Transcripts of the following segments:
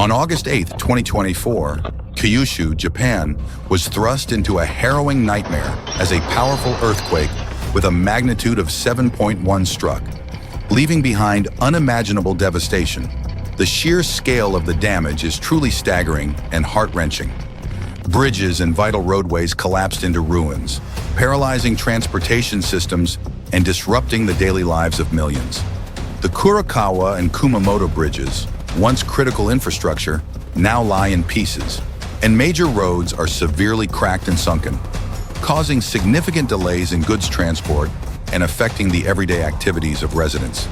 On August 8, 2024, Kyushu, Japan, was thrust into a harrowing nightmare as a powerful earthquake with a magnitude of 7.1 struck, leaving behind unimaginable devastation. The sheer scale of the damage is truly staggering and heart-wrenching. Bridges and vital roadways collapsed into ruins, paralyzing transportation systems and disrupting the daily lives of millions. The Kurakawa and Kumamoto bridges, once critical infrastructure, now lie in pieces, and major roads are severely cracked and sunken, causing significant delays in goods transport and affecting the everyday activities of residents.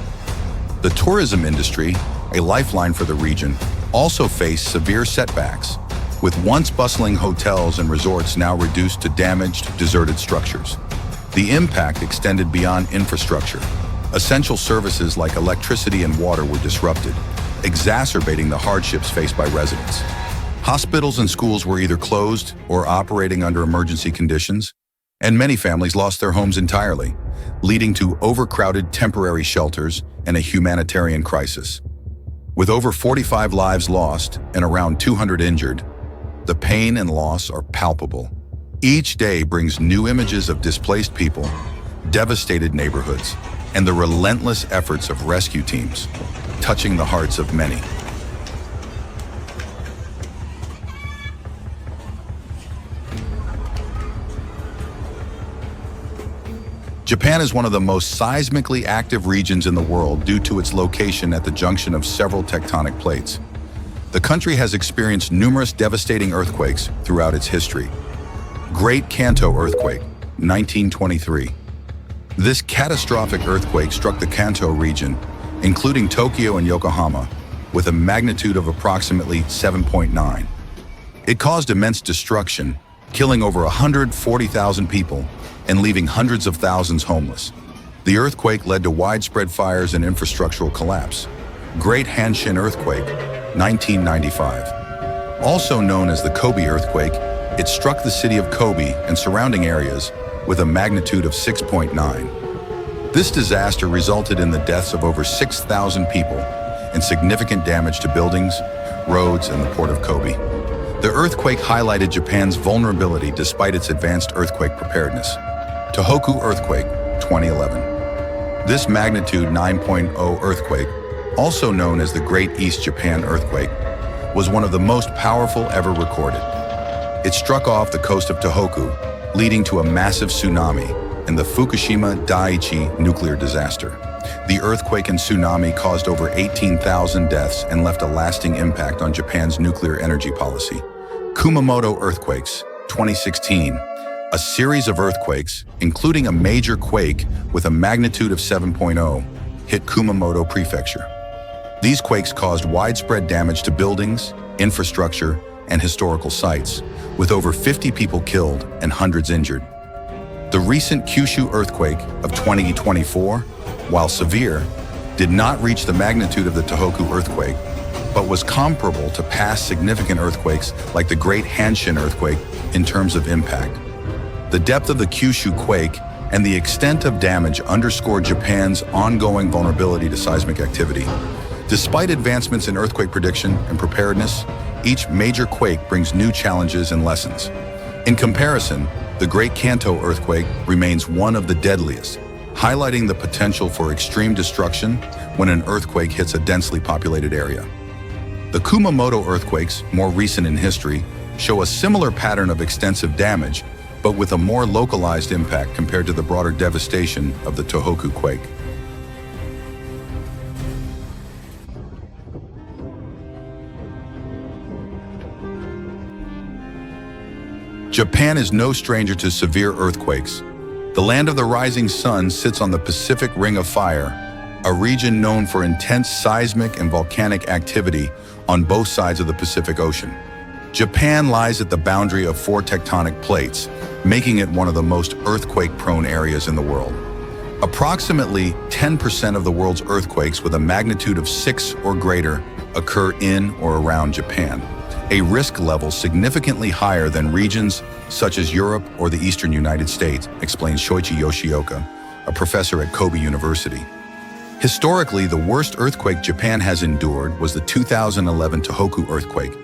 The tourism industry, a lifeline for the region, also faced severe setbacks, with once bustling hotels and resorts now reduced to damaged, deserted structures. The impact extended beyond infrastructure. Essential services like electricity and water were disrupted, exacerbating the hardships faced by residents. Hospitals and schools were either closed or operating under emergency conditions, and many families lost their homes entirely, leading to overcrowded temporary shelters and a humanitarian crisis. With over 45 lives lost and around 200 injured, the pain and loss are palpable. Each day brings new images of displaced people, devastated neighborhoods, and the relentless efforts of rescue teams, touching the hearts of many. Japan is one of the most seismically active regions in the world due to its location at the junction of several tectonic plates. The country has experienced numerous devastating earthquakes throughout its history. Great Kanto earthquake, 1923. This catastrophic earthquake struck the Kanto region, including Tokyo and Yokohama, with a magnitude of approximately 7.9. It caused immense destruction, killing over 140,000 people and leaving hundreds of thousands homeless. The earthquake led to widespread fires and infrastructural collapse. Great Hanshin earthquake, 1995. Also known as the Kobe earthquake, it struck the city of Kobe and surrounding areas with a magnitude of 6.9. This disaster resulted in the deaths of over 6,000 people and significant damage to buildings, roads, and the port of Kobe. The earthquake highlighted Japan's vulnerability despite its advanced earthquake preparedness. Tohoku earthquake, 2011. This magnitude 9.0 earthquake, also known as the Great East Japan earthquake, was one of the most powerful ever recorded. It struck off the coast of Tohoku, leading to a massive tsunami and the Fukushima Daiichi nuclear disaster. The earthquake and tsunami caused over 18,000 deaths and left a lasting impact on Japan's nuclear energy policy. Kumamoto earthquakes, 2016. A series of earthquakes, including a major quake with a magnitude of 7.0, hit Kumamoto Prefecture. These quakes caused widespread damage to buildings, infrastructure, and historical sites, with over 50 people killed and hundreds injured. The recent Kyushu earthquake of 2024, while severe, did not reach the magnitude of the Tohoku earthquake, but was comparable to past significant earthquakes like the Great Hanshin earthquake in terms of impact. The depth of the Kyushu quake and the extent of damage underscore Japan's ongoing vulnerability to seismic activity. Despite advancements in earthquake prediction and preparedness, each major quake brings new challenges and lessons. In comparison, the Great Kanto earthquake remains one of the deadliest, highlighting the potential for extreme destruction when an earthquake hits a densely populated area. The Kumamoto earthquakes, more recent in history, show a similar pattern of extensive damage, but with a more localized impact compared to the broader devastation of the Tohoku quake. Japan is no stranger to severe earthquakes. The land of the rising sun sits on the Pacific Ring of Fire, a region known for intense seismic and volcanic activity on both sides of the Pacific Ocean. Japan lies at the boundary of 4 tectonic plates, making it one of the most earthquake-prone areas in the world. Approximately 10% of the world's earthquakes with a magnitude of 6 or greater occur in or around Japan, a risk level significantly higher than regions such as Europe or the eastern United States, explains Shoichi Yoshioka, a professor at Kobe University. Historically, the worst earthquake Japan has endured was the 2011 Tohoku earthquake,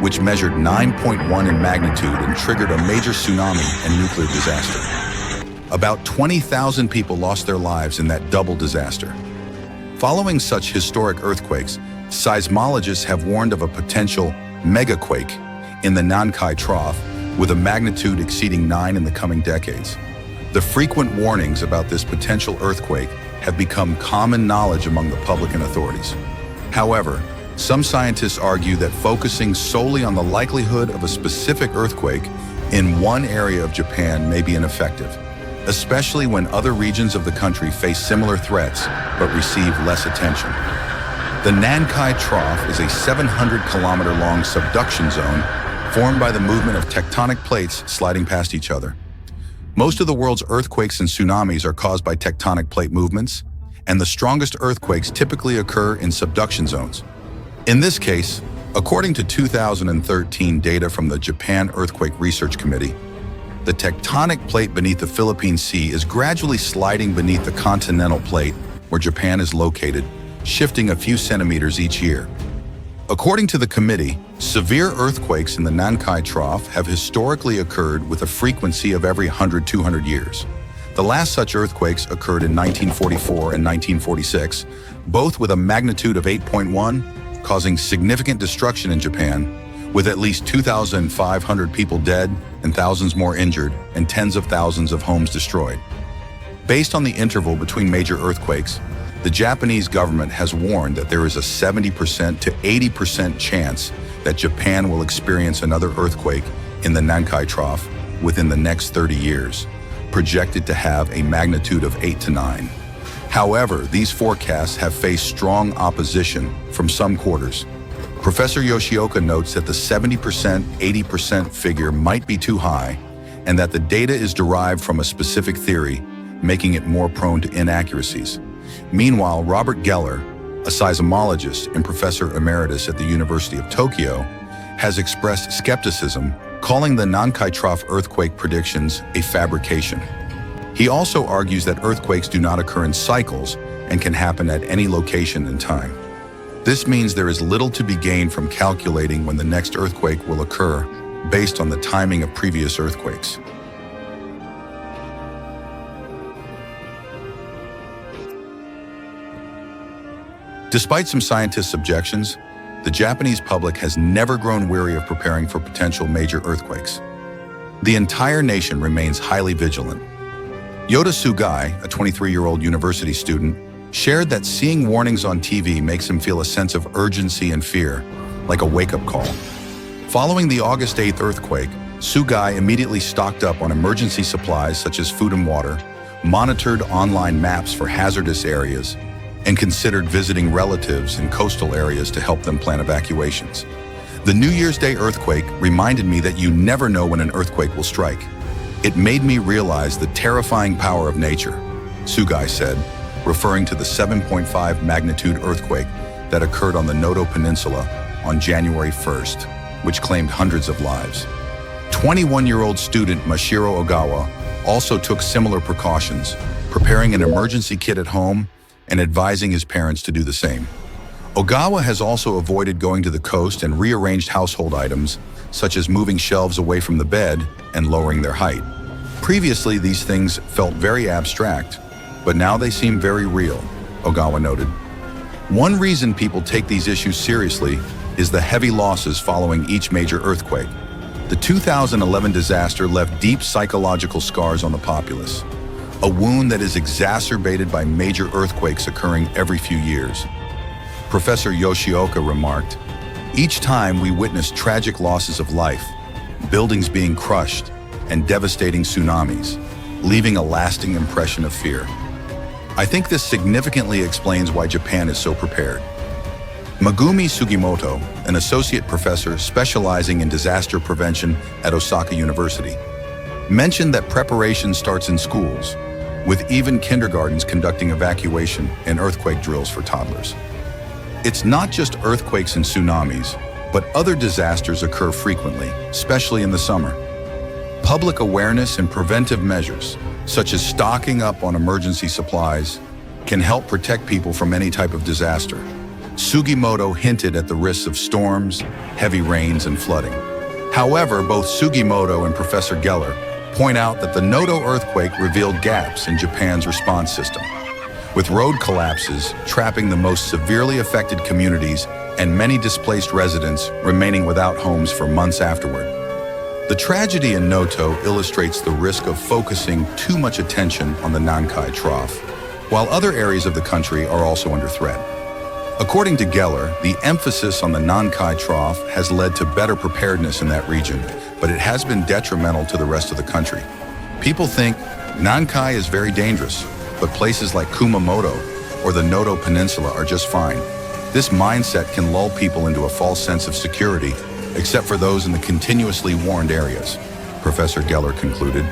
which measured 9.1 in magnitude and triggered a major tsunami and nuclear disaster. About 20,000 people lost their lives in that double disaster. Following such historic earthquakes, seismologists have warned of a potential megaquake in the Nankai Trough with a magnitude exceeding 9 in the coming decades. The frequent warnings about this potential earthquake have become common knowledge among the public and authorities. However, some scientists argue that focusing solely on the likelihood of a specific earthquake in one area of Japan may be ineffective, especially when other regions of the country face similar threats but receive less attention. The Nankai Trough is a 700-kilometer-long subduction zone formed by the movement of tectonic plates sliding past each other. Most of the world's earthquakes and tsunamis are caused by tectonic plate movements, and the strongest earthquakes typically occur in subduction zones. In this case, according to 2013 data from the Japan Earthquake Research Committee, the tectonic plate beneath the Philippine Sea is gradually sliding beneath the continental plate where Japan is located, shifting a few centimeters each year. According to the committee, severe earthquakes in the Nankai Trough have historically occurred with a frequency of every 100-200 years. The last such earthquakes occurred in 1944 and 1946, both with a magnitude of 8.1, causing significant destruction in Japan, with at least 2,500 people dead and thousands more injured and tens of thousands of homes destroyed. Based on the interval between major earthquakes, the Japanese government has warned that there is a 70% to 80% chance that Japan will experience another earthquake in the Nankai Trough within the next 30 years, projected to have a magnitude of 8 to 9. However, these forecasts have faced strong opposition from some quarters. Professor Yoshioka notes that the 70%, 80% figure might be too high, and that the data is derived from a specific theory, making it more prone to inaccuracies. Meanwhile, Robert Geller, a seismologist and professor emeritus at the University of Tokyo, has expressed skepticism, calling the Nankai Trough earthquake predictions a fabrication. He also argues that earthquakes do not occur in cycles and can happen at any location and time. This means there is little to be gained from calculating when the next earthquake will occur based on the timing of previous earthquakes. Despite some scientists' objections, the Japanese public has never grown weary of preparing for potential major earthquakes. The entire nation remains highly vigilant. Yota Sugai, a 23-year-old university student, shared that seeing warnings on TV makes him feel a sense of urgency and fear, like a wake-up call. Following the August 8th earthquake, Sugai immediately stocked up on emergency supplies such as food and water, monitored online maps for hazardous areas, and considered visiting relatives in coastal areas to help them plan evacuations. The New Year's Day earthquake reminded me that you never know when an earthquake will strike. It made me realize the terrifying power of nature, Sugai said, referring to the 7.5 magnitude earthquake that occurred on the Noto Peninsula on January 1st, which claimed hundreds of lives. 21-year-old student Mashiro Ogawa also took similar precautions, preparing an emergency kit at home and advising his parents to do the same. Ogawa has also avoided going to the coast and rearranged household items, such as moving shelves away from the bed and lowering their height. Previously, these things felt very abstract, but now they seem very real, Ogawa noted. One reason people take these issues seriously is the heavy losses following each major earthquake. The 2011 disaster left deep psychological scars on the populace, a wound that is exacerbated by major earthquakes occurring every few years. Professor Yoshioka remarked, "Each time we witness tragic losses of life, buildings being crushed, and devastating tsunamis, leaving a lasting impression of fear. I think this significantly explains why Japan is so prepared." Megumi Sugimoto, an associate professor specializing in disaster prevention at Osaka University, mentioned that preparation starts in schools, with even kindergartens conducting evacuation and earthquake drills for toddlers. It's not just earthquakes and tsunamis, but other disasters occur frequently, especially in the summer. Public awareness and preventive measures, such as stocking up on emergency supplies, can help protect people from any type of disaster. Sugimoto hinted at the risks of storms, heavy rains, and flooding. However, both Sugimoto and Professor Geller point out that the Noto earthquake revealed gaps in Japan's response system, with road collapses trapping the most severely affected communities and many displaced residents remaining without homes for months afterward. The tragedy in Noto illustrates the risk of focusing too much attention on the Nankai Trough, while other areas of the country are also under threat. According to Geller, the emphasis on the Nankai Trough has led to better preparedness in that region, but it has been detrimental to the rest of the country. People think Nankai is very dangerous, but places like Kumamoto or the Noto Peninsula are just fine. This mindset can lull people into a false sense of security, except for those in the continuously warned areas, Professor Geller concluded.